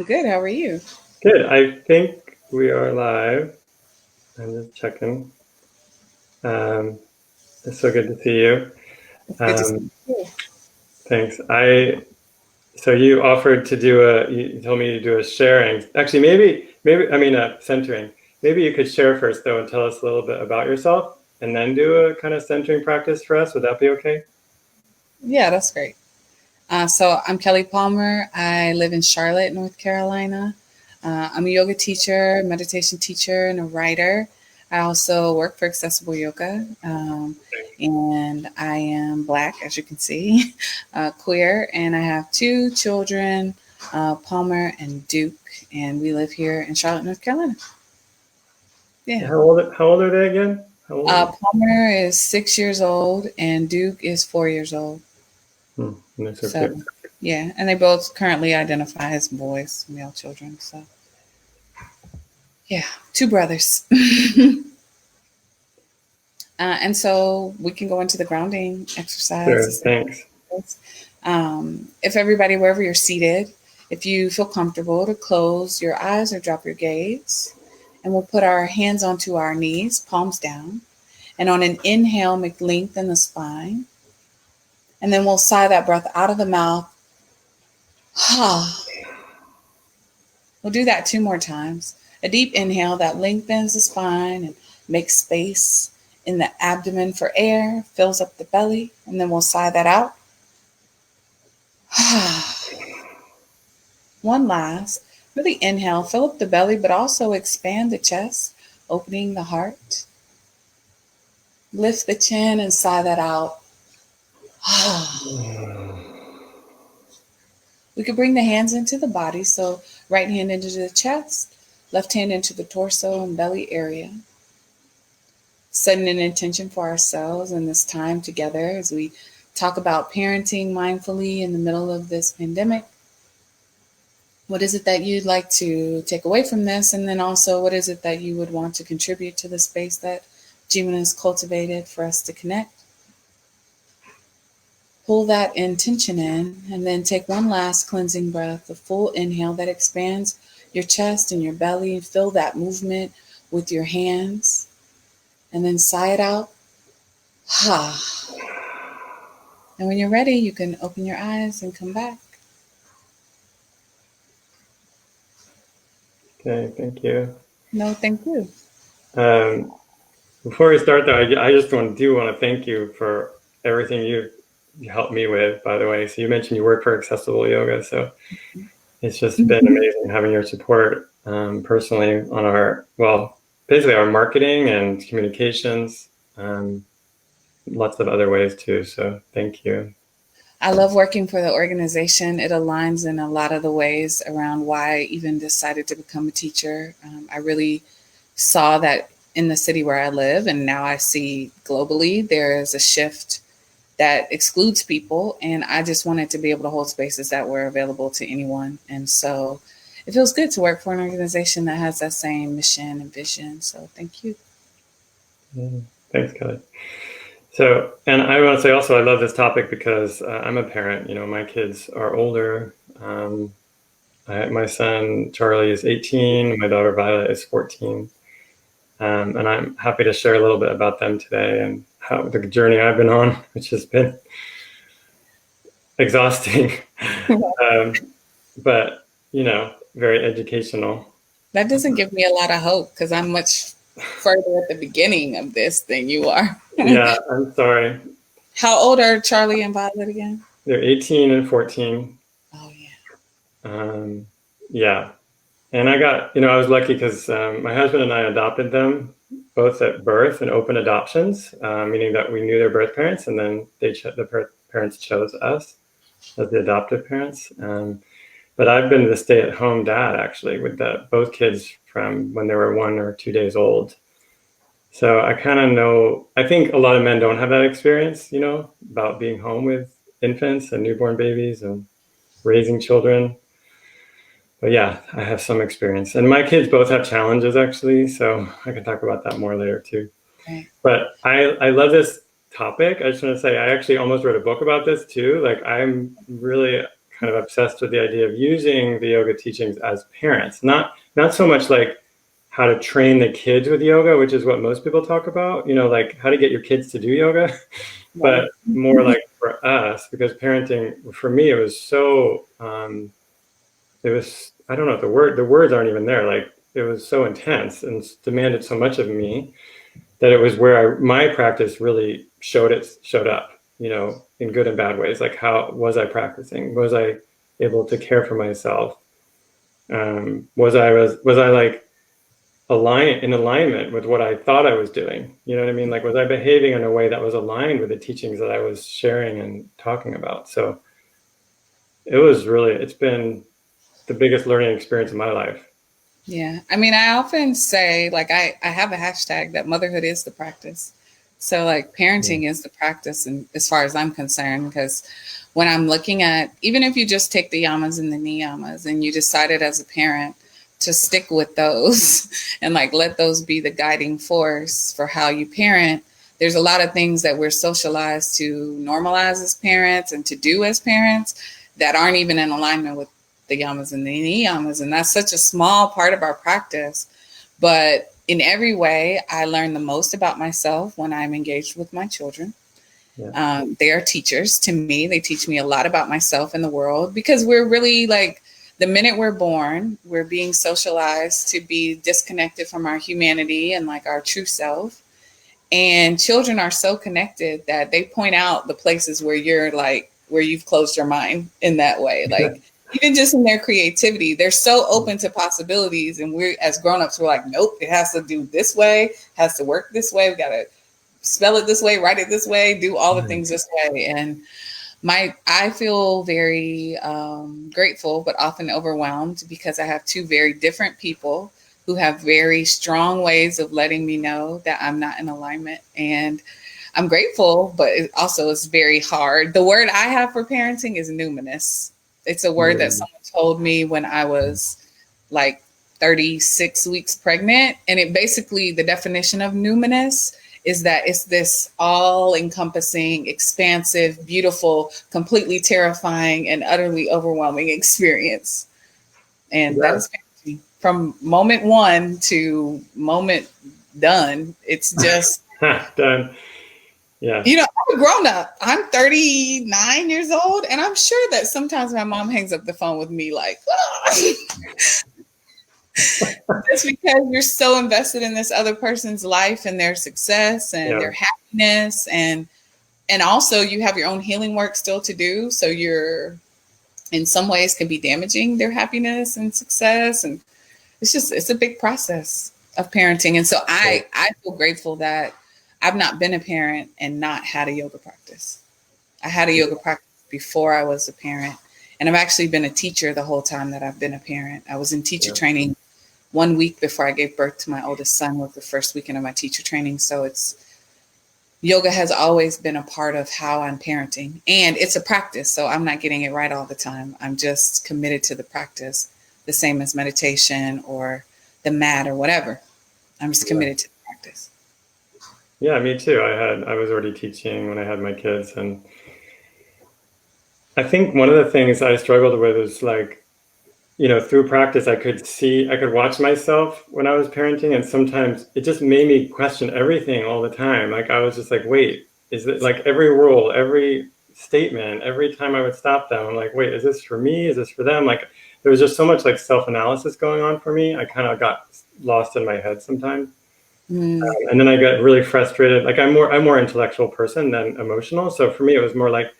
Good. How are you? Good. I think we are live. I'm just checking. Um, it's so good to see you. It's good to see Um, you. thanks. So you offered to you told me to do a sharing. Actually, centering. Maybe you could share first though and tell us a little bit about yourself and then do a kind of centering practice for us. Would that be okay? Yeah, that's great. So I'm Kelley Palmer. I live in Charlotte, North Carolina. I'm a yoga teacher, meditation teacher, and a writer. I also work for Accessible Yoga, and I am Black, as you can see, queer, and I have two children, Palmer and Duke, and we live here in Charlotte, North Carolina. Yeah. How old are they again? How old are they? Palmer is 6 years old, and Duke is 4 years old. That's so So, cute. yeah, and they both currently identify as boys, male children. So, yeah, two brothers. And so we can go into the grounding Sure. exercises. Thanks. If everybody, wherever you're seated, if you feel comfortable to close your eyes or drop your gaze, and we'll put our hands onto our knees, palms down. And on an inhale, make length in the spine. And then we'll sigh that breath out of the mouth. We'll do that two more times. A deep inhale that lengthens the spine and makes space in the abdomen for air, fills up the belly, and then we'll sigh that out. One last. Really inhale, fill up the belly, but also expand the chest, opening the heart. Lift the chin and sigh that out. We could bring the hands into the body, so right hand into the chest, left hand into the torso and belly area. Setting an intention for ourselves in this time together as we talk about parenting mindfully in the middle of this pandemic. What is it that you'd like to take away from this? And then also, what is it that you would want to contribute to the space that Jivana has cultivated for us to connect? Pull that intention in and then take one last cleansing breath, a full inhale that expands your chest and your belly. Feel that movement with your hands and then sigh it out. And when you're ready, you can open your eyes and come back. Okay. Thank you. No, thank you. Um, Before we start, though, I just want to thank you for everything you helped me with, by the way. So you mentioned you work for Accessible Yoga. So it's just been amazing having your support personally on basically our marketing and communications, lots of other ways too. So thank you. I love working for the organization. It aligns in a lot of the ways around why I even decided to become a teacher. I really saw that in the city where I live, and now I see globally there is a shift that excludes people, and I just wanted to be able to hold spaces that were available to anyone. And so it feels good to work for an organization that has that same mission and vision. So thank you. Yeah. Thanks, Kelly. So, and I want to say also, I love this topic because I'm a parent. My kids are older. My son Charlie is 18. My daughter Violet is 14. And I'm happy to share a little bit about them today and how the journey I've been on, which has been exhausting, um, but very educational. That doesn't give me a lot of hope because I'm much further at the beginning of this than you are. Yeah, I'm sorry. How old are Charlie and Violet again? They're 18 and 14. Oh, yeah. Yeah. And I was lucky because my husband and I adopted them both at birth and open adoptions, meaning that we knew their birth parents and then parents chose us as the adoptive parents. But I've been the stay-at-home dad actually with both kids from when they were 1 or 2 days old. So I kind of know, I think a lot of men don't have that experience, about being home with infants and newborn babies and raising children. But yeah, I have some experience. And my kids both have challenges actually, so I can talk about that more later too. Right. But I love this topic. I just want to say I actually almost wrote a book about this too. Like I'm really kind of obsessed with the idea of using the yoga teachings as parents, not so much like how to train the kids with yoga, which is what most people talk about, like how to get your kids to do yoga, but more like for us, because parenting, for me, it was so, I don't know, the words aren't even there. Like, it was so intense and demanded so much of me that it was where my practice really showed up, in good and bad ways. Like, how was I practicing? Was I able to care for myself? Was I like in alignment with what I thought I was doing? You know what I mean? Like, was I behaving in a way that was aligned with the teachings that I was sharing and talking about? So it's been the biggest learning experience of my life. Yeah. I mean, I often say, like, I have a hashtag that motherhood is the practice. So, like, parenting is the practice, and as far as I'm concerned, because when I'm looking at, even if you just take the yamas and the niyamas and you decided as a parent to stick with those and like let those be the guiding force for how you parent, there's a lot of things that we're socialized to normalize as parents and to do as parents that aren't even in alignment with the yamas and the niyamas. And that's such a small part of our practice. But in every way, I learn the most about myself when I'm engaged with my children. Yeah. They are teachers to me. They teach me a lot about myself and the world, because we're really like, the minute we're born, we're being socialized to be disconnected from our humanity and like our true self. And children are so connected that they point out the places where you're like, where you've closed your mind in that way. Like, even just in their creativity, they're so open to possibilities. And we're, as grownups, we're like, nope, it has to do this way, has to work this way. We got to spell it this way, write it this way, do all the things this way. And I feel very grateful, but often overwhelmed, because I have two very different people who have very strong ways of letting me know that I'm not in alignment. And I'm grateful, but it also is very hard. The word I have for parenting is numinous. It's a word that someone told me when I was like 36 weeks pregnant. And it basically, the definition of numinous is that it's this all-encompassing, expansive, beautiful, completely terrifying, and utterly overwhelming experience. And that is parenting. From moment one to moment done, it's just... Done. Yeah. I'm a grown up. I'm 39 years old, and I'm sure that sometimes my mom hangs up the phone with me like, just because you're so invested in this other person's life and their success and their happiness, and also you have your own healing work still to do. So you're, in some ways, can be damaging their happiness and success, and it's a big process of parenting. And so I feel grateful that I've not been a parent and not had a yoga practice. I had a yoga practice before I was a parent, and I've actually been a teacher the whole time that I've been a parent. I was in teacher training 1 week before I gave birth to my oldest son, was the first weekend of my teacher training. So yoga has always been a part of how I'm parenting, and it's a practice. So I'm not getting it right all the time. I'm just committed to the practice, the same as meditation or the mat or whatever. I'm just committed to the practice. Yeah, me too. I was already teaching when I had my kids, and I think one of the things I struggled with is like, through practice, I could watch myself when I was parenting, and sometimes it just made me question everything all the time. Like, I was just like, wait, is it like every rule, every statement, every time I would stop them, I'm like, wait, is this for me? Is this for them? Like, there was just so much like self-analysis going on for me. I kind of got lost in my head sometimes. And then I got really frustrated. Like, I'm more intellectual person than emotional. So for me, it was more like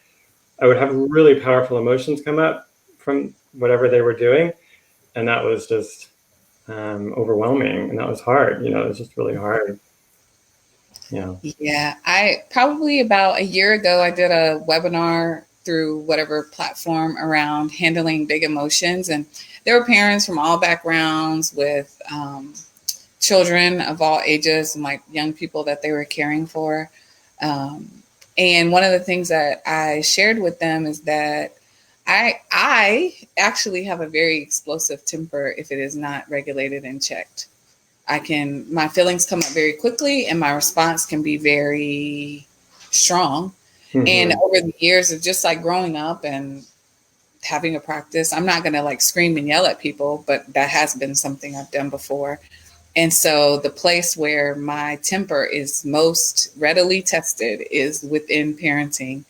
I would have really powerful emotions come up from whatever they were doing. And that was just overwhelming. And that was hard. It was just really hard. Yeah. I probably about a year ago, I did a webinar through whatever platform around handling big emotions. And there were parents from all backgrounds with children of all ages and like young people that they were caring for. And one of the things that I shared with them is that I actually have a very explosive temper if it is not regulated and checked. My feelings come up very quickly and my response can be very strong. Mm-hmm. And over the years of just like growing up and having a practice. I'm not going to like scream and yell at people, but that has been something I've done before. And so the place where my temper is most readily tested is within parenting,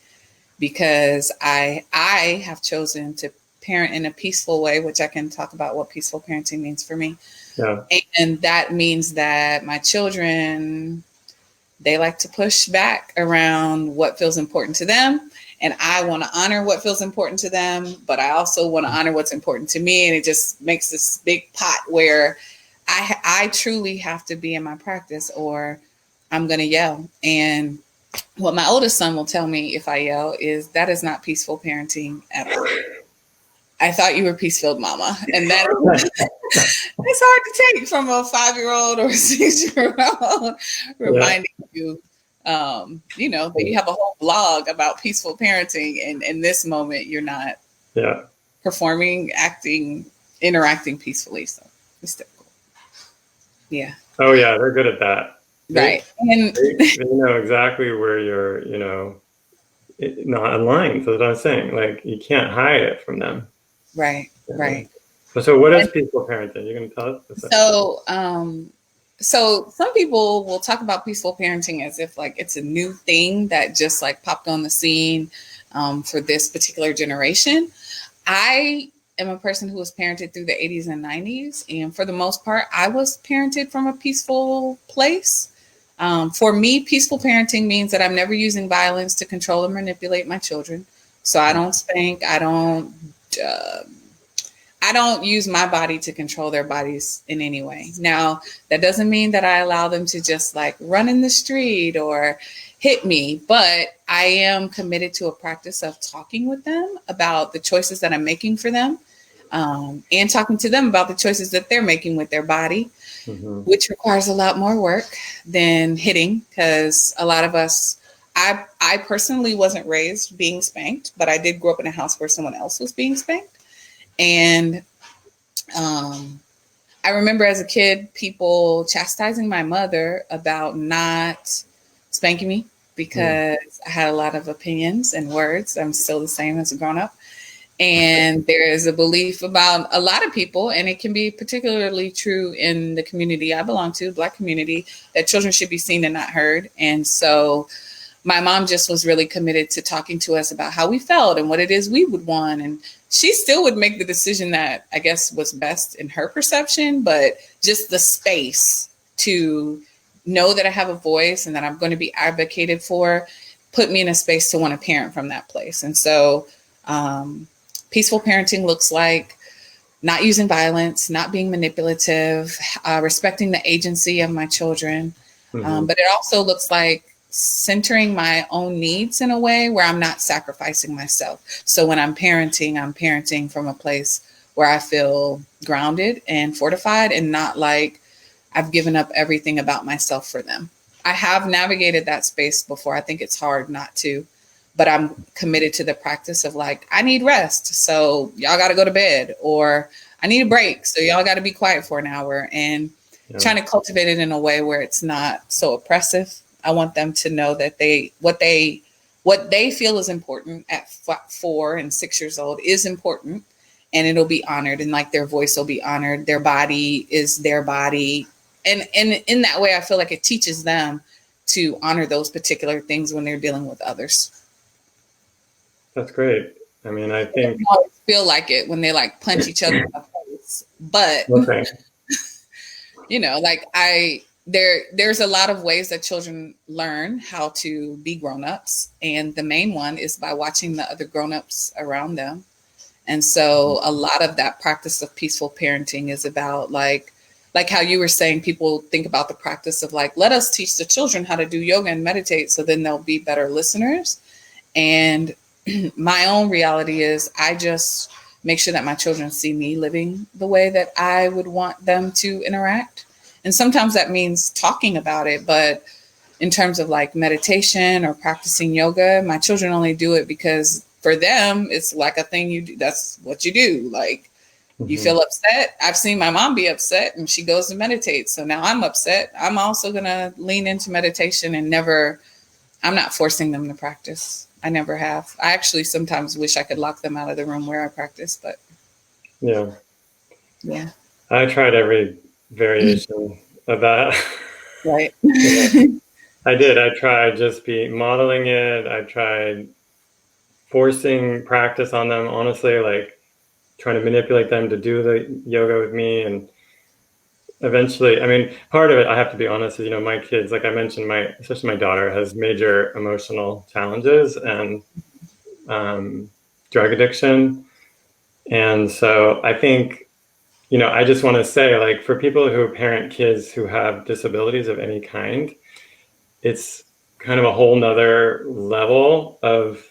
because I have chosen to parent in a peaceful way, which I can talk about what peaceful parenting means for me. Yeah. And that means that my children, they like to push back around what feels important to them. And I want to honor what feels important to them, but I also want to honor what's important to me. And it just makes this big pot where I truly have to be in my practice or I'm going to yell. And what my oldest son will tell me if I yell is that is not peaceful parenting at all. I thought you were peace-filled, mama. And that it's hard to take from a 5-year-old or a 6-year-old reminding you, that you have a whole blog about peaceful parenting. And in this moment, you're not performing, acting, interacting peacefully. So it's difficult. Yeah. Oh, yeah. They're good at that. Right. And they know exactly where you're, not aligned. That's what I'm saying. Like, you can't hide it from them. Right. Right. So what is peaceful parenting? You're going to tell us? So some people will talk about peaceful parenting as if like it's a new thing that just like popped on the scene for this particular generation. I am a person who was parented through the 80s and 90s. And for the most part, I was parented from a peaceful place. For me, peaceful parenting means that I'm never using violence to control or manipulate my children. So I don't spank. I don't use my body to control their bodies in any way. Now, that doesn't mean that I allow them to just like run in the street or hit me, but I am committed to a practice of talking with them about the choices that I'm making for them, and talking to them about the choices that they're making with their body, which requires a lot more work than hitting, because a lot of us, I personally wasn't raised being spanked, but I did grow up in a house where someone else was being spanked. And I remember as a kid, people chastising my mother about not spanking me because I had a lot of opinions and words. I'm still the same as a grown up. And there is a belief about a lot of people, and it can be particularly true in the community I belong to, Black community, that children should be seen and not heard. And so my mom just was really committed to talking to us about how we felt and what it is we would want. And she still would make the decision that I guess was best in her perception, but just the space to know that I have a voice and that I'm going to be advocated for put me in a space to want to parent from that place. And so peaceful parenting looks like not using violence, not being manipulative, respecting the agency of my children. But it also looks like centering my own needs in a way where I'm not sacrificing myself. So when I'm parenting from a place where I feel grounded and fortified and not like I've given up everything about myself for them. I have navigated that space before. I think it's hard not to, but I'm committed to the practice of like, I need rest, so y'all got to go to bed, or I need a break, so y'all got to be quiet for an hour, and trying to cultivate it in a way where it's not so oppressive. I want them to know that what they feel is important at 4 and 6 years old is important, and it'll be honored, and like their voice will be honored. Their body is their body. And in that way, I feel like it teaches them to honor those particular things when they're dealing with others. That's great. I mean, I think I always feel like it when they like punch each other in the face, but there's a lot of ways that children learn how to be grownups, and the main one is by watching the other grownups around them. And so a lot of that practice of peaceful parenting is about like how you were saying, people think about the practice of like, let us teach the children how to do yoga and meditate so then they'll be better listeners. And my own reality is I just make sure that my children see me living the way that I would want them to interact. And sometimes that means talking about it. But in terms of like meditation or practicing yoga, my children only do it because for them, it's like a thing you do. That's what you do. Like, you feel upset. I've seen my mom be upset and she goes to meditate. So now I'm upset. I'm also going to lean into meditation and I'm not forcing them to practice. I never have. I actually sometimes wish I could lock them out of the room where I practice, but Yeah. yeah. I tried every variation of that. Right. I did. I tried just modeling it. I tried forcing practice on them, honestly, like trying to manipulate them to do the yoga with me. And eventually, I mean, part of it, I have to be honest, is, you know, my kids, like I mentioned, especially my daughter has major emotional challenges and drug addiction. And so I think, you know, I just want to say, like, for people who parent kids who have disabilities of any kind, it's kind of a whole nother level of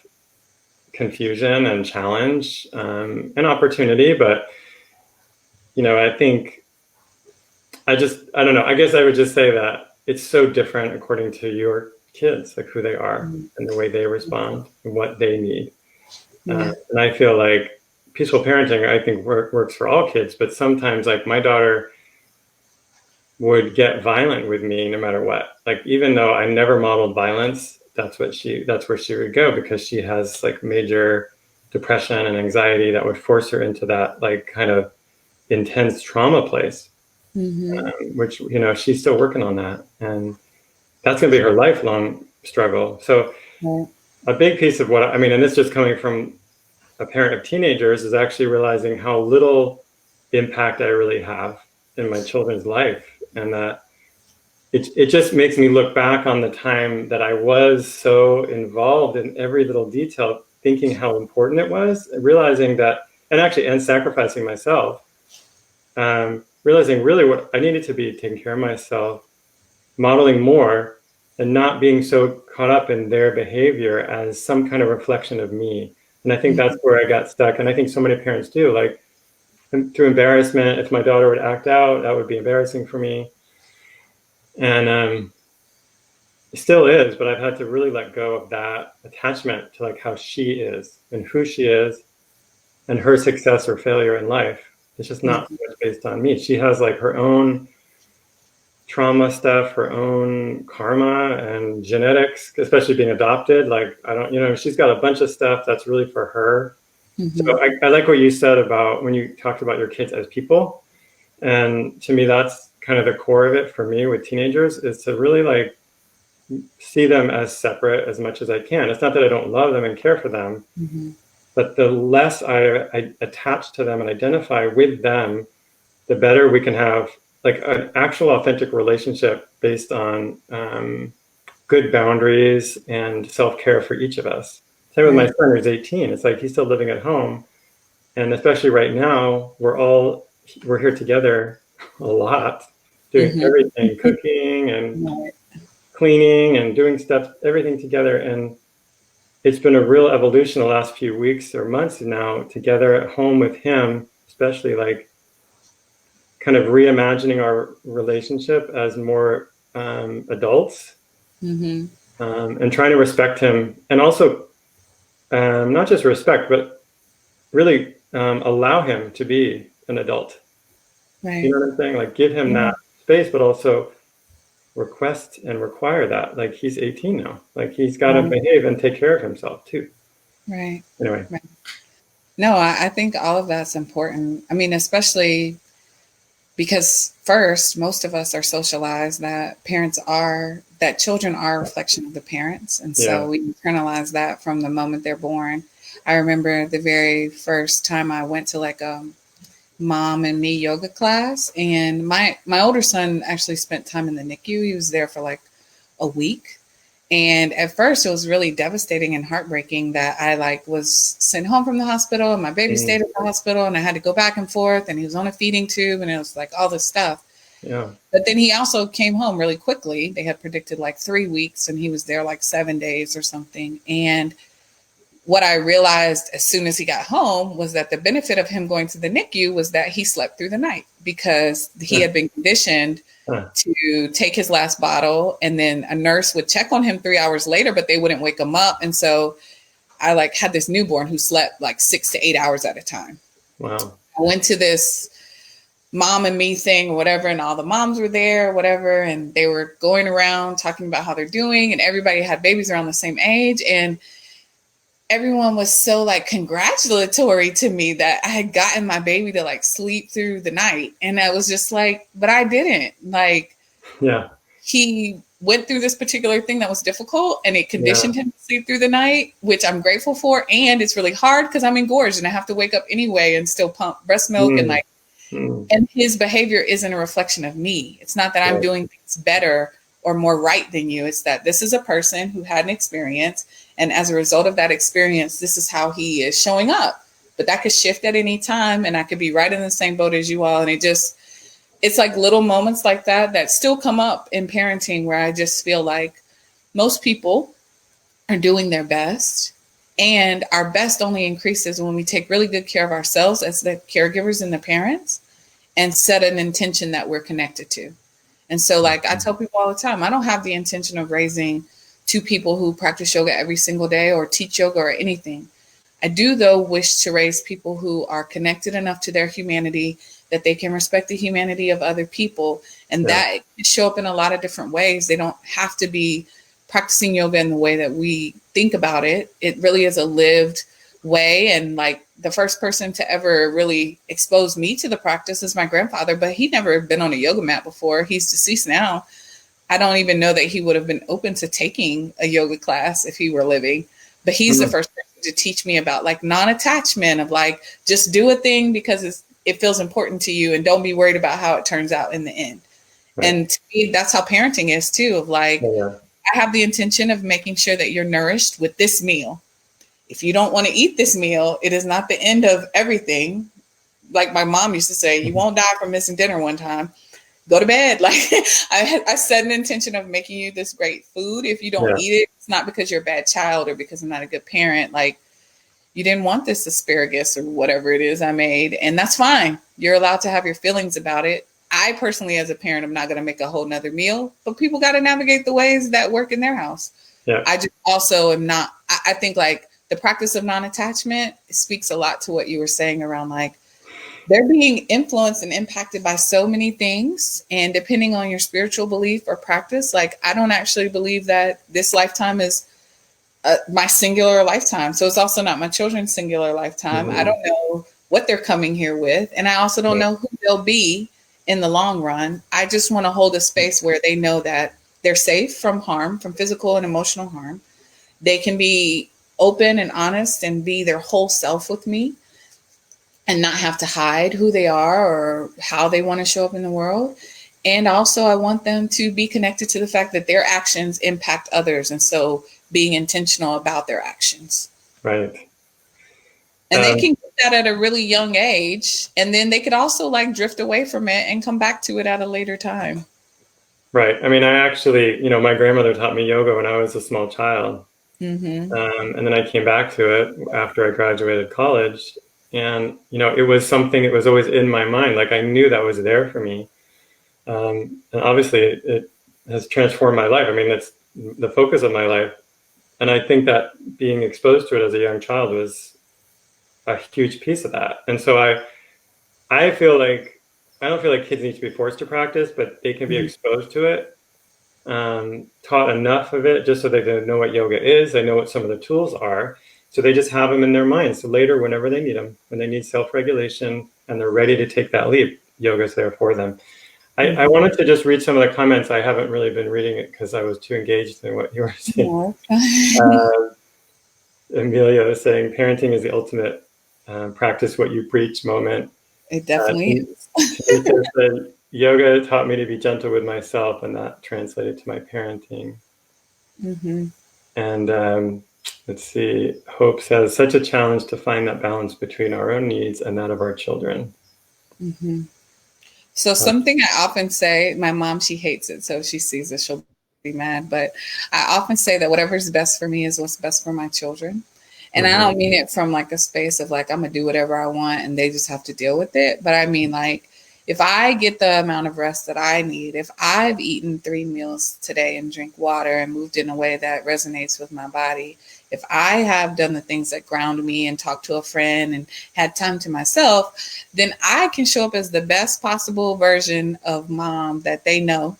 confusion and challenge, and opportunity. But, you know, I think I don't know. I guess I would just say that it's so different according to your kids, like who they are and the way they respond and what they need. Yeah. And I feel like peaceful parenting, I think works for all kids, but sometimes like my daughter would get violent with me no matter what. Like, even though I never modeled violence, that's where she would go, because she has like major depression and anxiety that would force her into that like kind of intense trauma place, which, you know, she's still working on that. And that's going to be her lifelong struggle. So Right. a big piece of what I mean, and this just coming from a parent of teenagers, is actually realizing how little impact I really have in my children's life. And that it just makes me look back on the time that I was so involved in every little detail, thinking how important it was, realizing that, and sacrificing myself, realizing really what I needed to be taking care of myself, modeling more, and not being so caught up in their behavior as some kind of reflection of me. And I think that's where I got stuck. And I think so many parents do, like, through embarrassment. If my daughter would act out, that would be embarrassing for me. And it still is, but I've had to really let go of that attachment to like how she is and who she is and her success or failure in life. It's just not much based on me. She has like her own trauma stuff, her own karma and genetics, especially being adopted. Like, I don't, you know, she's got a bunch of stuff that's really for her. So I like what you said about when you talked about your kids as people. And to me, that's kind of the core of it for me with teenagers, is to really like see them as separate as much as I can. It's not that I don't love them and care for them, but the less I attach to them and identify with them, the better we can have like an actual authentic relationship based on good boundaries and self-care for each of us. Same with my son who's 18. It's like he's still living at home. And especially right now, we're here together a lot, doing everything, cooking and cleaning and doing stuff, everything together. And it's been a real evolution the last few weeks or months now, together at home with him, especially like kind of reimagining our relationship as more adults, and trying to respect him, and also not just respect, but really allow him to be an adult. Right. You know what I'm saying? Like, give him that space, but also request and require that. Like, he's 18 now. Like, he's got to behave and take care of himself too. Right. Anyway. Right. No, I think all of that's important. I mean, especially because first, most of us are socialized that children are a reflection of the parents. And so we internalize that from the moment they're born. I remember the very first time I went to like a mom and me yoga class, and my older son actually spent time in the NICU. He was there for like a week. And at first it was really devastating and heartbreaking that I like was sent home from the hospital and my baby stayed at the hospital and I had to go back and forth and he was on a feeding tube and it was like all this stuff. Yeah. But then he also came home really quickly. They had predicted like 3 weeks and he was there like 7 days or something. And what I realized as soon as he got home was that the benefit of him going to the NICU was that he slept through the night, because he had been conditioned to take his last bottle, and then a nurse would check on him 3 hours later, but they wouldn't wake him up. And so I like had this newborn who slept like 6 to 8 hours at a time. Wow. I went to this mom and me thing or whatever, and all the moms were there or whatever, and they were going around talking about how they're doing, and everybody had babies around the same age. And everyone was so like congratulatory to me that I had gotten my baby to like sleep through the night. And I was just like, but I didn't. Like, Yeah. he went through this particular thing that was difficult and it Yeah. conditioned him to sleep through the night, which I'm grateful for. And it's really hard because I'm engorged and I have to wake up anyway and still pump breast milk and Mm. like, Mm. and his behavior isn't a reflection of me. It's not that I'm Right. doing things better or more right than you. It's that this is a person who had an experience. And as a result of that experience, this is how he is showing up. But that could shift at any time. And I could be right in the same boat as you all. And it's like little moments like that that still come up in parenting where I just feel like most people are doing their best. And our best only increases when we take really good care of ourselves as the caregivers and the parents and set an intention that we're connected to. And so, like I tell people all the time, I don't have the intention of raising two people who practice yoga every single day or teach yoga or anything. I do, though, wish to raise people who are connected enough to their humanity that they can respect the humanity of other people. And Yeah. that can show up in a lot of different ways. They don't have to be practicing yoga in the way that we think about it. It really is a lived way. And like the first person to ever really expose me to the practice is my grandfather, but he'd never been on a yoga mat before. He's deceased now. I don't even know that he would have been open to taking a yoga class if he were living. But he's the Mm. first person to teach me about like non-attachment of like just do a thing because it feels important to you and don't be worried about how it turns out in the end. Right. And to me, that's how parenting is too, of like, Yeah. I have the intention of making sure that you're nourished with this meal. If you don't want to eat this meal, it is not the end of everything. Like my mom used to say, you won't die from missing dinner one time. Go to bed. Like I set an intention of making you this great food. If you don't Yeah. eat it, it's not because you're a bad child or because I'm not a good parent. Like you didn't want this asparagus or whatever it is I made. And that's fine. You're allowed to have your feelings about it. I personally, as a parent, am not going to make a whole nother meal, but people got to navigate the ways that work in their house. Yeah. I just also am not, I think like the practice of non-attachment speaks a lot to what you were saying around like they're being influenced and impacted by so many things. And depending on your spiritual belief or practice, like I don't actually believe that this lifetime is my singular lifetime. So it's also not my children's singular lifetime. I Mm-hmm. don't know what they're coming here with. And I also don't Yeah. know who they'll be in the long run. I just want to hold a space where they know that they're safe from harm, from physical and emotional harm. They can be open and honest and be their whole self with me and not have to hide who they are or how they want to show up in the world. And also, I want them to be connected to the fact that their actions impact others. And so being intentional about their actions. Right. And they can get that at a really young age. And then they could also like drift away from it and come back to it at a later time. Right. I mean, I actually, my grandmother taught me yoga when I was a small child. Mm-hmm. And then I came back to it after I graduated college. And, it was something that was always in my mind. Like I knew that was there for me. And obviously it has transformed my life. I mean, that's the focus of my life. And I think that being exposed to it as a young child was a huge piece of that. And so I feel like, I don't feel like kids need to be forced to practice, but they can be exposed to it, taught enough of it just so they know what yoga is. They know what some of the tools are. So they just have them in their minds. So later, whenever they need them, when they need self-regulation and they're ready to take that leap, yoga's there for them. I wanted to just read some of the comments. I haven't really been reading it because I was too engaged in what you were saying. Amelia was saying, parenting is the ultimate practice what you preach moment. It definitely is. Teresa said, yoga taught me to be gentle with myself, and that translated to my parenting. Mm-hmm. And let's see, Hope says, such a challenge to find that balance between our own needs and that of our children. Mm-hmm. So something I often say, my mom, she hates it. So if she sees it, she'll be mad. But I often say that whatever's best for me is what's best for my children. And I don't mean it from like a space of like, I'm going to do whatever I want and they just have to deal with it. But I mean, like, if I get the amount of rest that I need, if I've eaten 3 meals today and drink water and moved in a way that resonates with my body, if I have done the things that ground me and talked to a friend and had time to myself, then I can show up as the best possible version of mom that they know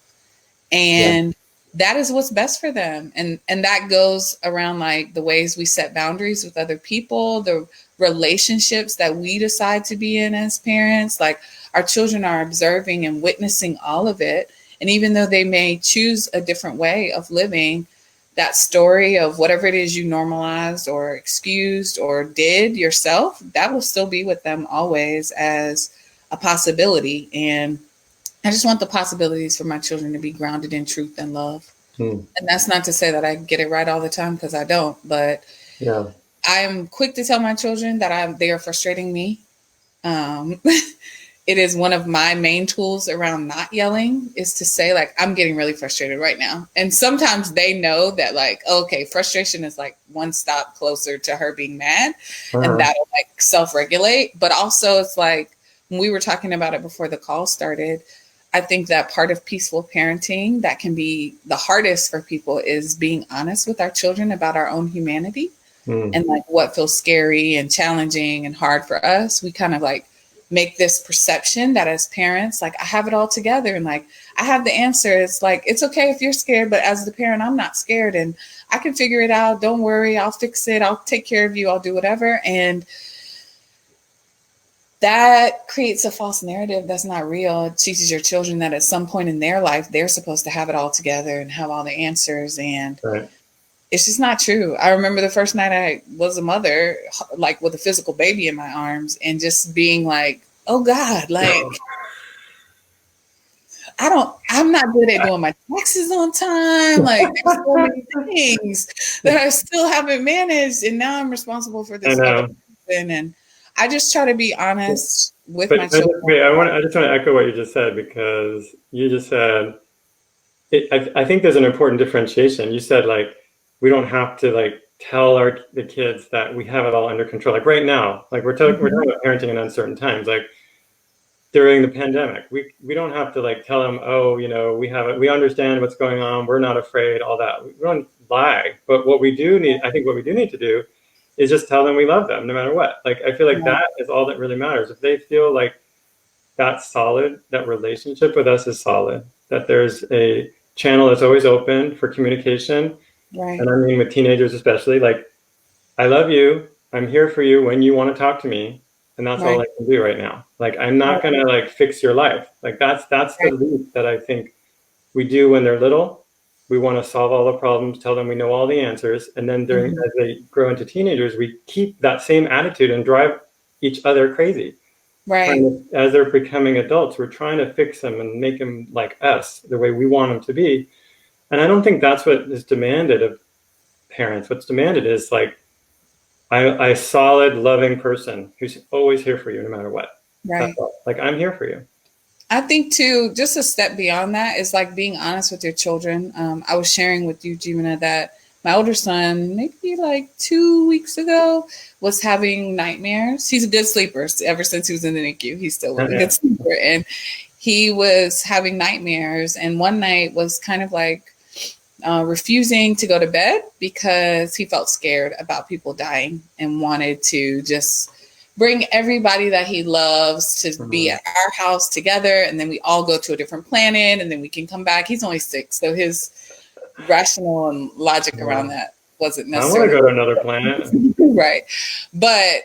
and that is what's best for them. And that goes around like the ways we set boundaries with other people, the relationships that we decide to be in as parents. Like our children are observing and witnessing all of it. And even though they may choose a different way of living, that story of whatever it is you normalized or excused or did yourself, that will still be with them always as a possibility. And I just want the possibilities for my children to be grounded in truth and love. Hmm. And that's not to say that I get it right all the time, because I don't, but Yeah. I'm quick to tell my children that they are frustrating me. Um, it is one of my main tools around not yelling, is to say like, I'm getting really frustrated right now. And sometimes they know that like, okay, frustration is like one stop closer to her being mad, and that'll like self-regulate. But also it's like, when we were talking about it before the call started, I think that part of peaceful parenting that can be the hardest for people is being honest with our children about our own humanity. And like what feels scary and challenging and hard for us. We kind of like make this perception that as parents, like I have it all together and like I have the answers. Like, it's okay if you're scared, but as the parent, I'm not scared and I can figure it out. Don't worry, I'll fix it. I'll take care of you. I'll do whatever. And that creates a false narrative that's not real. It teaches your children that at some point in their life, they're supposed to have it all together and have all the answers. And it's just not true. I remember the first night I was a mother, like with a physical baby in my arms, and just being like, oh God, like, I'm not good at doing my taxes on time. Like, there's so many things that I still haven't managed. And now I'm responsible for this other person. And I just try to be honest with my children. I just want to echo what you just said, because you just said, I think there's an important differentiation. You said like, we don't have to like tell the kids that we have it all under control. Like right now, like we're talking about parenting in uncertain times. Like during the pandemic, we don't have to like tell them, oh, you know, we understand what's going on. We're not afraid, all that. We don't lie. But what we do need to do is just tell them we love them no matter what. Like, I feel like that is all that really matters. If they feel like that's solid, that relationship with us is solid, that there's a channel that's always open for communication. Right. And I mean, with teenagers especially, like, I love you. I'm here for you when you want to talk to me. And that's all I can do right now. Like, I'm not going to like fix your life. Like that's the leap that I think we do when they're little. We want to solve all the problems, tell them we know all the answers. And then as they grow into teenagers, we keep that same attitude and drive each other crazy. Right. As they're becoming adults, we're trying to fix them and make them like us, the way we want them to be. And I don't think that's what is demanded of parents. What's demanded is like a solid, loving person who's always here for you no matter what. Right. Like, I'm here for you. I think too, just a step beyond that is like being honest with your children. I was sharing with you, Jivana, that my older son, maybe like 2 weeks ago, was having nightmares. He's a good sleeper ever since he was in the NICU. He's still a good sleeper. And he was having nightmares. And one night was kind of like refusing to go to bed because he felt scared about people dying and wanted to just bring everybody that he loves to be at our house together. And then we all go to a different planet and then we can come back. He's only 6. So his rational and logic around that wasn't necessarily. I want to go to another planet. Right. But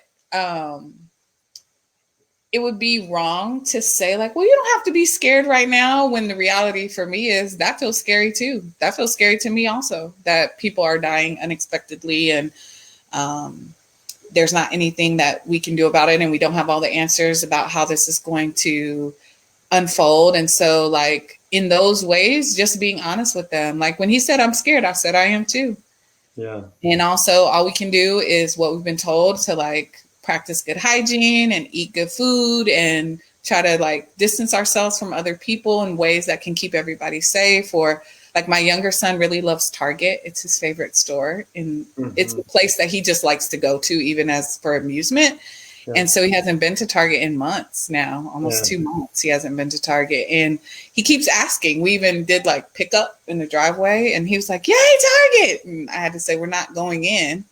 it would be wrong to say like, well, you don't have to be scared right now, when the reality for me is that feels scary too. That feels scary to me also, that people are dying unexpectedly and there's not anything that we can do about it. And we don't have all the answers about how this is going to unfold. And so like in those ways, just being honest with them. Like when he said, I'm scared, I said, I am too. Yeah. And also all we can do is what we've been told to like practice good hygiene and eat good food and try to like distance ourselves from other people in ways that can keep everybody safe. Or like my younger son really loves Target. It's his favorite store. And it's a place that he just likes to go to, even as for amusement. Yeah. And so he hasn't been to Target in months now, almost 2 months. He hasn't been to Target and he keeps asking. We even did like pickup in the driveway and he was like, yay, Target. And I had to say, we're not going in.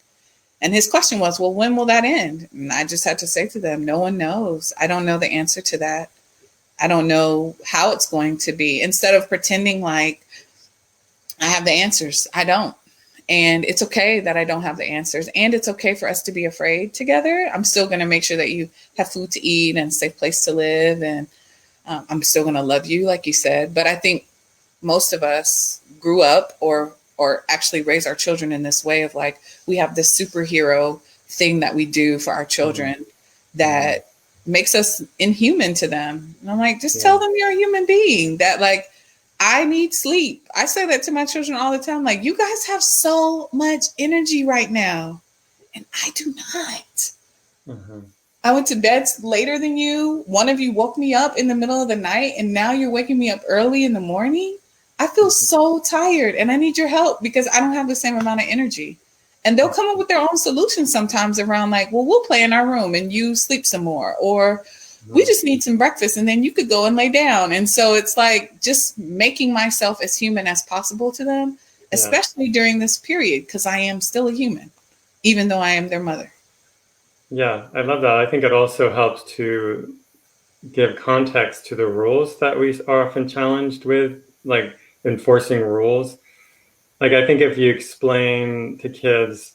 And his question was, well, when will that end? And I just had to say to them, no one knows. I don't know the answer to that. I don't know how it's going to be. Instead of pretending like I have the answers. I don't. And it's okay that I don't have the answers. And it's okay for us to be afraid together. I'm still going to make sure that you have food to eat and a safe place to live. And I'm still going to love you, like you said. But I think most of us grew up or actually raise our children in this way of like, we have this superhero thing that we do for our children that makes us inhuman to them. And I'm like, just tell them you're a human being, that like, I need sleep. I say that to my children all the time. Like, you guys have so much energy right now, and I do not. I went to bed later than you. One of you woke me up in the middle of the night, and now you're waking me up early in the morning. I feel so tired, and I need your help because I don't have the same amount of energy. And they'll come up with their own solutions sometimes around like, well, we'll play in our room and you sleep some more, or we just need some breakfast and then you could go and lay down. And so it's like just making myself as human as possible to them, especially during this period, because I am still a human, even though I am their mother. Yeah, I love that. I think it also helps to give context to the rules that we are often challenged with, like enforcing rules. Like, I think if you explain to kids,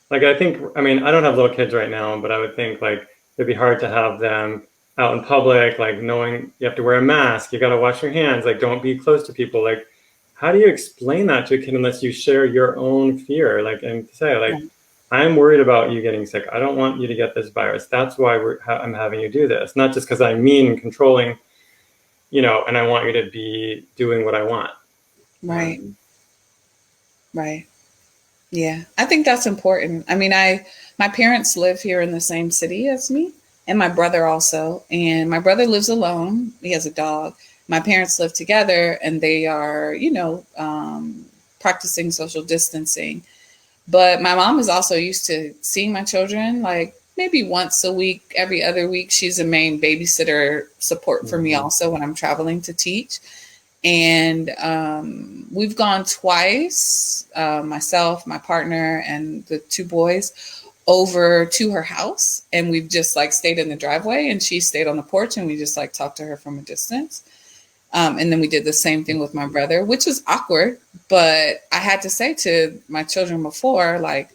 like, I mean, I don't have little kids right now, but I would think like it'd be hard to have them out in public, like knowing you have to wear a mask, you got to wash your hands, like don't be close to people. Like, how do you explain that to a kid unless you share your own fear? Like, and say like, I'm worried about you getting sick. I don't want you to get this virus. That's why I'm having you do this. Not just because I'm mean and controlling, and I want you to be doing what I want. Right. Right. Yeah, I think that's important. I mean, my parents live here in the same city as me, and my brother also. And my brother lives alone. He has a dog. My parents live together, and they are, practicing social distancing. But my mom is also used to seeing my children like maybe once a week, every other week. She's a main babysitter support for me also when I'm traveling to teach. And we've gone twice, myself, my partner, and the two boys, over to her house. And we've just like stayed in the driveway, and she stayed on the porch, and we just like talked to her from a distance. And then we did the same thing with my brother, which was awkward. But I had to say to my children before, like,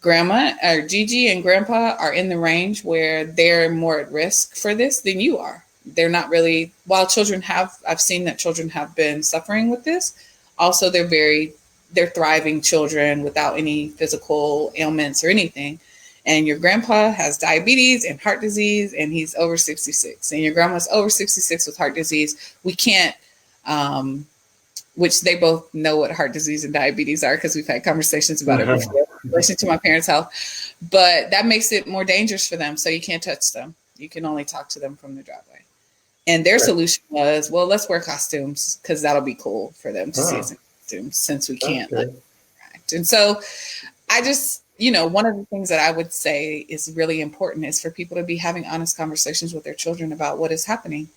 Grandma or Gigi and Grandpa are in the range where they're more at risk for this than you are. They're not really, while I've seen that children have been suffering with this. Also, they're thriving children without any physical ailments or anything. And your grandpa has diabetes and heart disease, and he's over 66. And your grandma's over 66 with heart disease. We can't, which they both know what heart disease and diabetes are because we've had conversations about it before in relation to my parents' health. But that makes it more dangerous for them. So you can't touch them. You can only talk to them from the driveway. And their solution was, well, let's wear costumes because that'll be cool for them to see us in costumes since we can't interact. And so I just, one of the things that I would say is really important is for people to be having honest conversations with their children about what is happening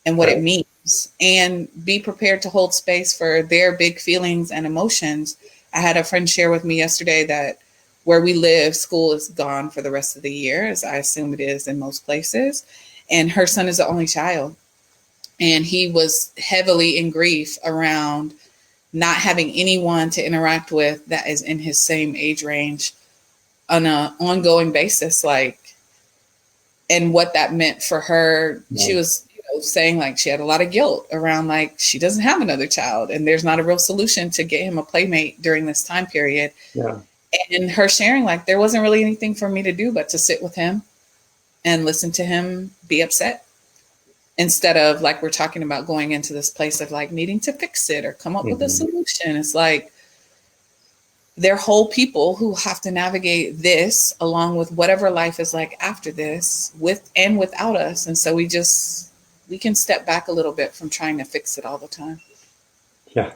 and what it means, and be prepared to hold space for their big feelings and emotions. I had a friend share with me yesterday that where we live, school is gone for the rest of the year, as I assume it is in most places. And her son is the only child. And he was heavily in grief around not having anyone to interact with that is in his same age range on an ongoing basis. And what that meant for her. Yeah. She was saying like she had a lot of guilt around like she doesn't have another child and there's not a real solution to get him a playmate during this time period. Yeah. And her sharing like there wasn't really anything for me to do but to sit with him and listen to him be upset, instead of like we're talking about going into this place of like needing to fix it or come up with a solution. It's like they're whole people who have to navigate this along with whatever life is like after this, with and without us. And so we can step back a little bit from trying to fix it all the time. Yeah.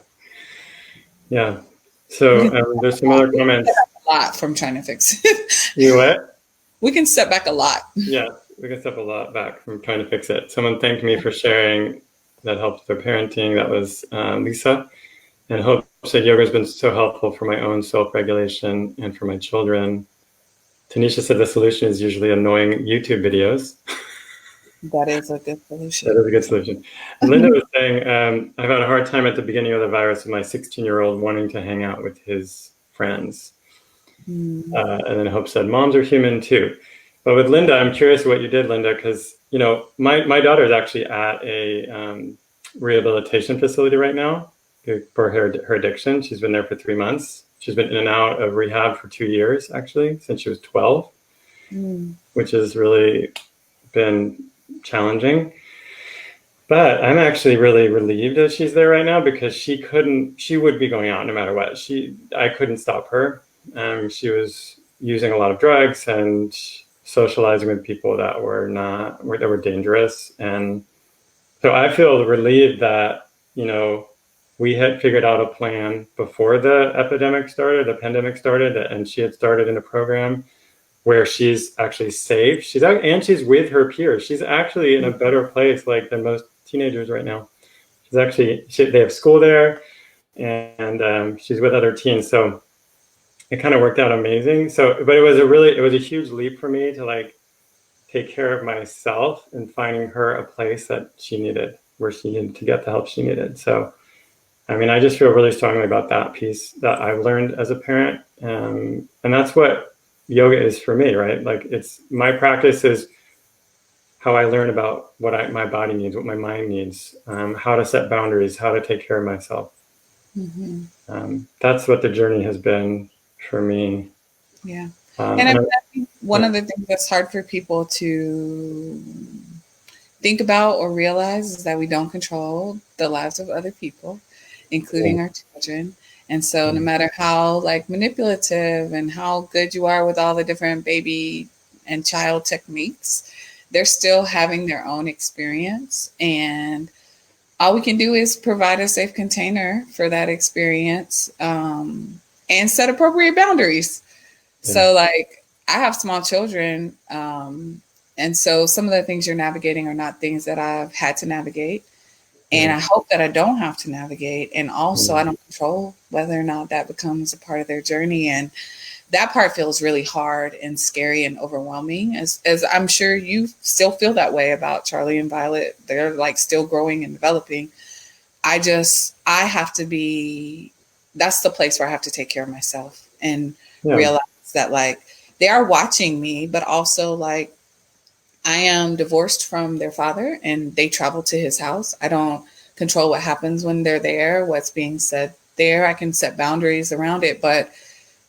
Yeah. So there's some other comments. A lot from trying to fix it. You what? We can step back a lot. Yeah, we can step a lot back from trying to fix it. Someone thanked me for sharing that helps their parenting. That was Lisa. And Hope said yoga has been so helpful for my own self-regulation and for my children. Tanisha said the solution is usually annoying YouTube videos. That is a good That solution. is a good solution. And Linda was saying, I've had a hard time at the beginning of the virus with my 16-year-old wanting to hang out with his friends. Mm. And then Hope said, moms are human too. But with Linda, I'm curious what you did, Linda, because, you know, my daughter is actually at a rehabilitation facility right now for her addiction. She's been there for 3 months. She's been in and out of rehab for 2 years, actually, since she was 12, Mm. which has really been challenging. But I'm actually really relieved that she's there right now, because she would be going out no matter what. I couldn't stop her. She was using a lot of drugs and socializing with people that were dangerous. And so I feel relieved that, you know, we had figured out a plan before the pandemic started, and she had started in a program where she's actually safe. She's with her peers. She's actually in a better place, like, than most teenagers right now. They have school there, and she's with other teens. So it kind of worked out amazing. So, but it was a huge leap for me to, like, take care of myself and finding her a place that she needed, where she needed to get the help she needed. So, I mean, I just feel really strongly about that piece that I've learned as a parent. And that's what yoga is for me, right? Like, it's my practice is how I learn about what my body needs, what my mind needs, how to set boundaries, how to take care of myself. That's what the journey has been for me. Yeah. Um, And and I I, think one of the things that's hard for people to think about or realize is that we don't control the lives of other people, including our children. And so no matter how like manipulative and how good you are with all the different baby and child techniques, they're still having their own experience. And all we can do is provide a safe container for that experience, and set appropriate boundaries. yeah, So, like, I have small children, and so some of the things you're navigating are not things that I've had to navigate. And yeah, I hope that I don't have to navigate. And also, yeah, I don't control whether or not that becomes a part of their journey. And that part feels really hard and scary and overwhelming, as I'm sure you still feel that way about Charlie and Violet. They're like still growing and developing. I have to be, that's the place where I have to take care of myself and yeah, realize that like they are watching me, but also like I am divorced from their father and they travel to his house. I don't control what happens when they're there, what's being said there. I can set boundaries around it, but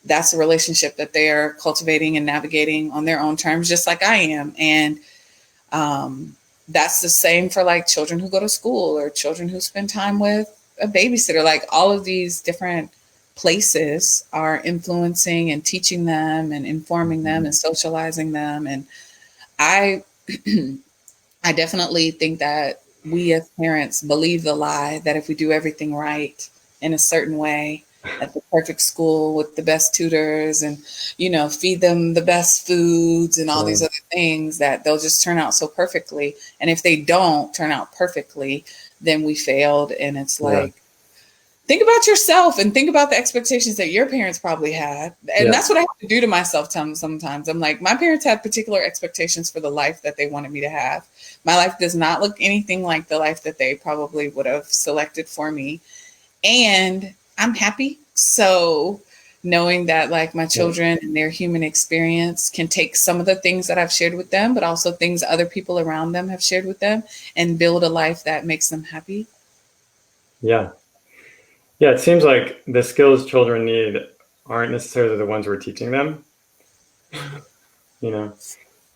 that's a relationship that they're cultivating and navigating on their own terms, just like I am. And um, that's the same for like children who go to school or children who spend time with a babysitter. Like all of these different places are influencing and teaching them and informing them and socializing them. And I, I definitely think that we as parents believe the lie that if we do everything right in a certain way at the perfect school with the best tutors and feed them the best foods and all yeah, these other things, that they'll just turn out so perfectly. And if they don't turn out perfectly, then we failed. And it's yeah, like, think about yourself and think about the expectations that your parents probably had. And yeah, that's what I have to do to myself sometimes. I'm like, my parents had particular expectations for the life that they wanted me to have. My life does not look anything like the life that they probably would have selected for me. And I'm happy. So knowing that like my yeah, children and their human experience can take some of the things that I've shared with them, but also things other people around them have shared with them and build a life that makes them happy. yeah. Yeah, it seems like the skills children need aren't necessarily the ones we're teaching them. You know,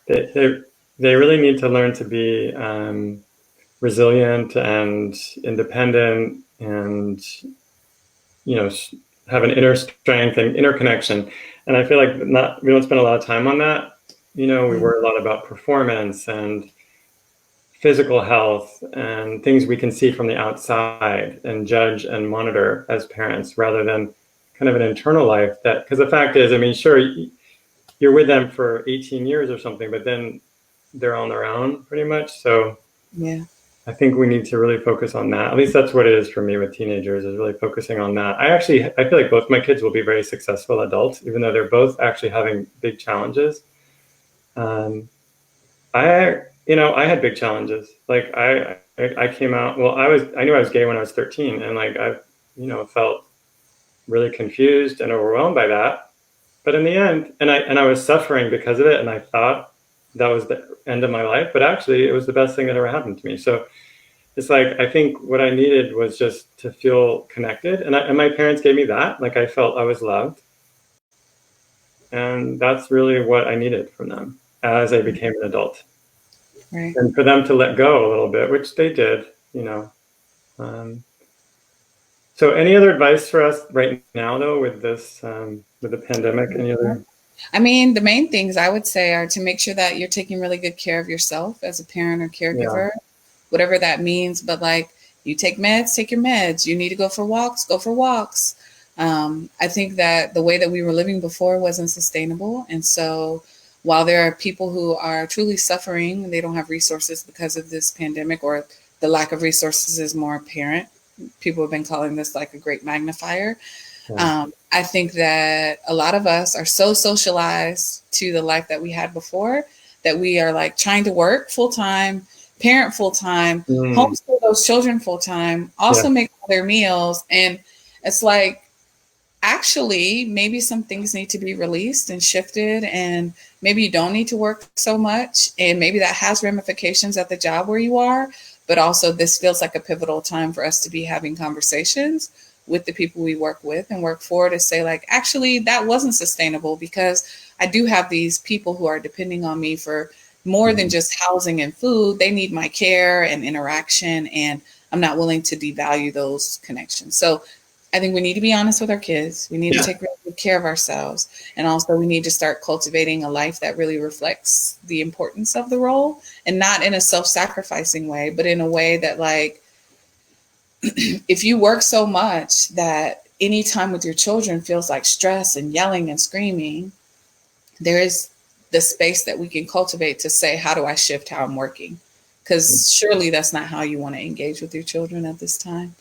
they they, they really need to learn to be resilient and independent, and have an inner strength and inner connection. And I feel like we don't spend a lot of time on that. We Mm. worry a lot about performance and physical health and things we can see from the outside and judge and monitor as parents, rather than kind of an internal life. Because the fact is, I mean, sure, you're with them for 18 years or something, but then they're on their own pretty much. So Yeah. I think we need to really focus on that. At least that's what it is for me with teenagers, is really focusing on that. I feel like both my kids will be very successful adults, even though they're both actually having big challenges. Um, I I had big challenges. Like I came out, well, I knew I was gay when I was 13, and like I, felt really confused and overwhelmed by that. But in the end, and I was suffering because of it, and I thought that was the end of my life, but actually it was the best thing that ever happened to me. So it's like, I think what I needed was just to feel connected, and my parents gave me that. Like I felt I was loved, and that's really what I needed from them as I became an adult. Right. And for them to let go a little bit, which they did. Um, so any other advice for us right now, though, with this, with the pandemic? Any other? I mean, the main things I would say are to make sure that you're taking really good care of yourself as a parent or Yeah. caregiver, whatever that means. But like, you take meds, take your meds. You need to go for walks, go for walks. I think that the way that we were living before wasn't sustainable. And so while there are people who are truly suffering, they don't have resources because of this pandemic, or the lack of resources is more apparent. People have been calling this like a great magnifier. Yeah. I think that a lot of us are so socialized to the life that we had before that we are like trying to work full time, parent full time, Mm, homeschool those children full time, yeah. also make all their meals. And it's like, actually, maybe some things need to be released and shifted, and maybe you don't need to work so much. And maybe that has ramifications at the job where you are. But also, this feels like a pivotal time for us to be having conversations with the people we work with and work for, to say, like, actually, that wasn't sustainable, because I do have these people who are depending on me for more than Mhm. just housing and food. They need my care and interaction, and I'm not willing to devalue those connections. So I think we need to be honest with our kids. We need to Yeah. take really good care of ourselves. And also, we need to start cultivating a life that really reflects the importance of the role, and not in a self sacrificing way, but in a way that, like, if you work so much that any time with your children feels like stress and yelling and screaming, there is the space that we can cultivate to say, how do I shift how I'm working? Because surely that's not how you want to engage with your children at this time.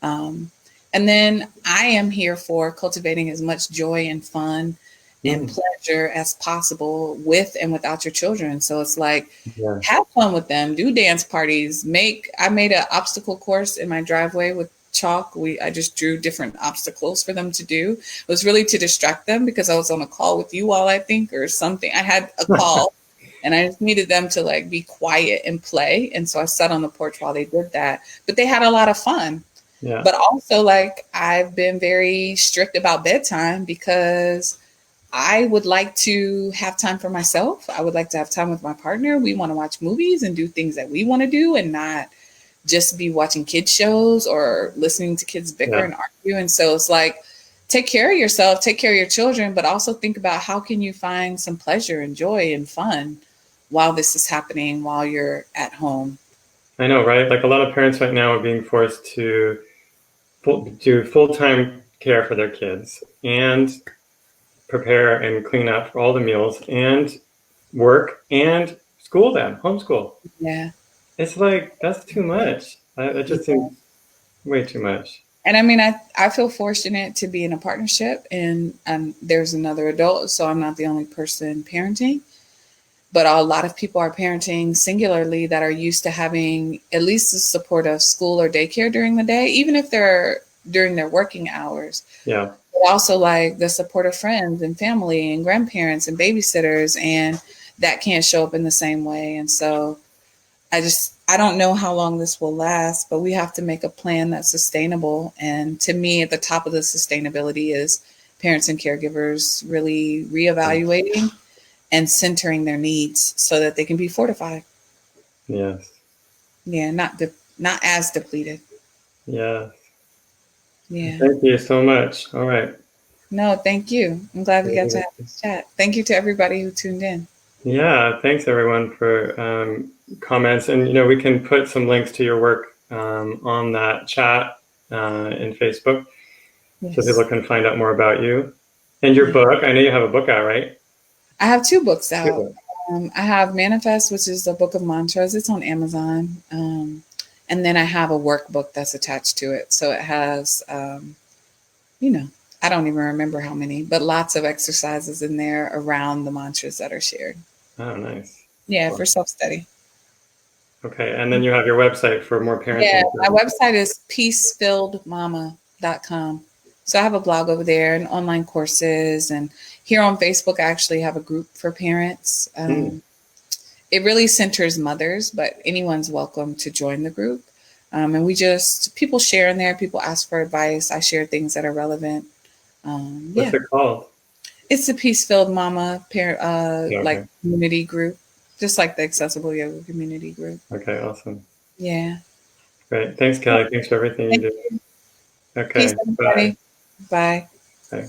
Um, and then I am here for cultivating as much joy and fun and Mm, pleasure as possible with and without your children. So it's like, yeah. have fun with them, do dance parties. I made an obstacle course in my driveway with chalk. I just drew different obstacles for them to do. It was really to distract them, because I was on a call with you all, I think, or something. I had a call and I just needed them to like be quiet and play. And so I sat on the porch while they did that. But they had a lot of fun. Yeah. But also, like, I've been very strict about bedtime, because I would like to have time for myself. I would like to have time with my partner. We want to watch movies and do things that we want to do, and not just be watching kids shows or listening to kids bicker Yeah. and argue. And so it's like, take care of yourself, take care of your children, but also think about how can you find some pleasure and joy and fun while this is happening, while you're at home. I know, right? Like a lot of parents right now are being forced to do full-time care for their kids, and prepare and clean up for all the meals, and work and school them, homeschool. Yeah. It's like, that's too much. It just Yeah. seems way too much. And I mean, I feel fortunate to be in a partnership, and there's another adult, so I'm not the only person parenting. But a lot of people are parenting singularly that are used to having at least the support of school or daycare during the day, even if they're during their working hours. Yeah. But also like the support of friends and family and grandparents and babysitters, and that can't show up in the same way. And so I don't know how long this will last, but we have to make a plan that's sustainable. And to me, at the top of the sustainability is parents and caregivers really reevaluating and centering their needs so that they can be fortified. Yes. Yeah, not as depleted. Yeah. Yeah. Thank you so much. All right. No, thank you. I'm glad we got to have this chat. Thank you to everybody who tuned in. Yeah, thanks everyone for comments. And we can put some links to your work on that chat in Facebook, so people Yes. can find out more about you and your Yeah. book. I know you have a book out, right? I have two books out. Good. I have Manifest, which is a book of mantras. It's on Amazon. And then I have a workbook that's attached to it. So it has, you know, I don't even remember how many, but lots of exercises in there around the mantras that are shared. Oh, nice. Yeah, Cool. for self study. Okay, and then you have your website for more Yeah, parenting. my website is peacefilledmama.com. So I have a blog over there and online courses. And here on Facebook, I actually have a group for parents. Mm, It really centers mothers, but anyone's welcome to join the group. And people share in there, people ask for advice. I share things that are relevant. what's Yeah, it called? it's the Peace Filled Mama parent, Yeah, like okay. community group, just like the Accessible Yoga community group. Okay, awesome. Yeah. Great. Thanks, Kelley. Thanks for everything you Thank do. you. Peace, Okay, bye. everybody. Bye. Bye.